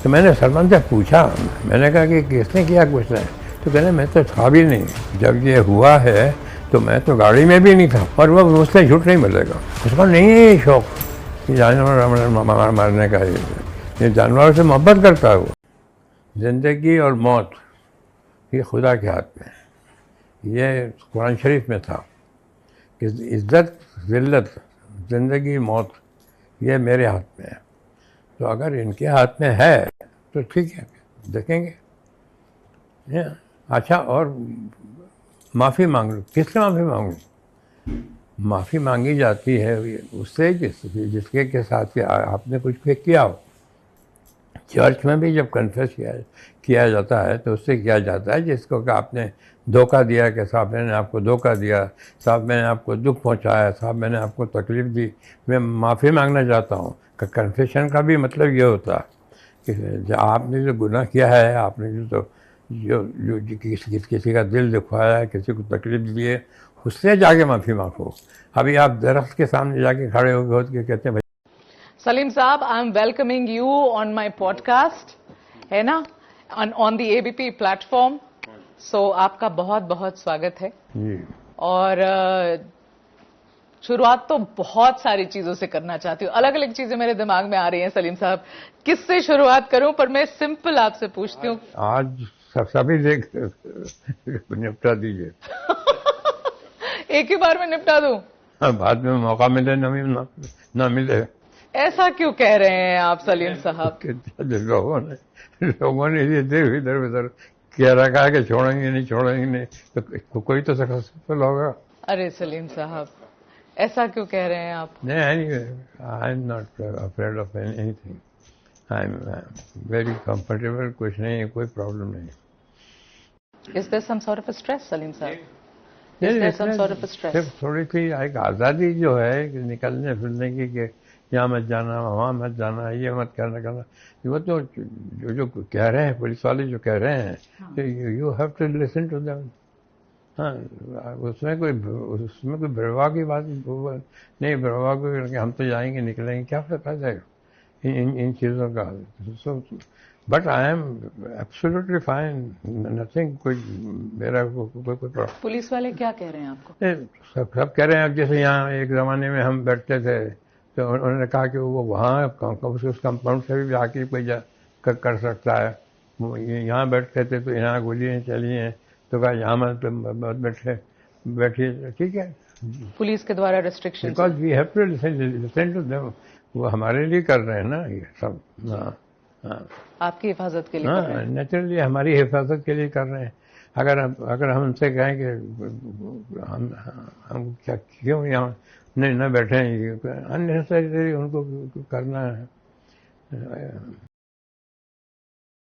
تو میں نے سلمان سے پوچھا, میں نے کہا کہ کس نے کیا کچھ نہیں, تو کہنے میں تو تھا بھی نہیں, جب یہ ہوا ہے تو میں تو گاڑی میں بھی نہیں تھا, اور وہ مجھ سے جھوٹ نہیں ملے گا. اس کو نہیں ہے یہ شوق جانور مارنے کا, یہ جانوروں سے محبت کرتا ہے وہ. زندگی اور موت یہ خدا کے ہاتھ میں, یہ قرآن شریف میں تھا کہ عزت ذلت زندگی موت یہ میرے ہاتھ میں ہے. تو اگر ان کے ہاتھ میں ہے تو ٹھیک ہے, دیکھیں گے. اچھا, اور معافی مانگ لو, کس سے معافی مانگوں؟ معافی مانگی جاتی ہے اس سے جس کے ساتھ آپ نے کچھ کیا ہو. چرچ میں بھی جب کنفیس کیا جاتا ہے تو اس سے کیا جاتا ہے جس کو کہ آپ نے دھوکہ دیا, کہ صاحب میں نے آپ کو دھوکہ دیا, صاحب میں نے آپ کو دکھ پہنچایا, صاحب میں نے آپ کو تکلیف دی, میں معافی مانگنا چاہتا ہوں. کہ کنفیشن کا بھی مطلب یہ ہوتا ہے کہ آپ نے جو گناہ کیا ہے, آپ نے جو کسی کا دل دکھوایا ہے, کسی کو تکلیف دی ہے, اس سے جا کے معافی مانگو. ابھی آپ درخت کے سامنے جا کے کھڑے ہو کے کہتے ہیں سلیم صاحب, I am welcoming you on my podcast, ہے نا, آن دی ABP پلیٹ فارم. سو آپ کا بہت بہت سواگت ہے. جی. اور شروعات تو بہت ساری چیزوں سے کرنا چاہتی ہوں, الگ الگ چیزیں میرے دماغ میں آ رہی ہیں. سلیم صاحب, کس سے شروعات کروں؟ پر میں سمپل آپ سے پوچھتی ہوں. آج سبھی دیکھ نپٹا دیجیے. ایک ہی بار میں نپٹا دوں؟ بعد میں موقع ملے نہ ملے. ایسا کیوں کہہ رہے ہیں آپ سلیم صاحب؟ لوگوں نے ادھر ادھر کیا رکھا ہے کہ چھوڑیں گے نہیں, تو کوئی تو سکسیسفل ہوگا. ارے سلیم صاحب, ایسا کیوں کہہ رہے ہیں آپ؟ نہیں, I am not afraid of any thing. I am very comfortable, کچھ نہیں, کوئی پرابلم نہیں. Is there some sort of a stress, Salim sir? Is there some sort of a stress? صرف تھوڑی سی ایک آزادی جو ہے کہ نکلنے پھرنے کی, کہ یہاں مت جانا, وہاں مت جانا, یہ مت کرنا, وہ تو جو کہہ رہے ہیں پولیس والے جو کہہ رہے ہیں, you have to listen to them. ہاں, اس میں کوئی بھروا کی بات نہیں, بھروا کو ہم تو جائیں گے نکلیں گے, کیا فائدہ ہے ان چیزوں کا. But I am absolutely fine, nothing. کوئی میرا کوئی پرابلم. پولیس والے کیا کہہ رہے ہیں آپ کو؟ سب کہہ رہے ہیں. اب جیسے یہاں ایک زمانے میں ہم بیٹھتے تھے تو انہوں نے کہا کہ وہ وہاں اس کمپاؤنڈ سے بھی آ کے کوئی کر سکتا ہے. یہاں بیٹھتے تھے تو یہاں گولیاں چلی ہیں, تو کہا یہاں مت بیٹھیے. ٹھیک ہے, پولیس کے دوارا restriction, because we have to listen to them. وہ ہمارے لیے کر رہے ہیں نا یہ سب. ہاں, آپ کی حفاظت کے لیے کر رہے ہیں. نیچرلی ہماری حفاظت کے لیے کر رہے ہیں. اگر ہم ان سے کہیں کہ ہم کیوں یہاں نہ بیٹھیں, ان کو کرنا ہے.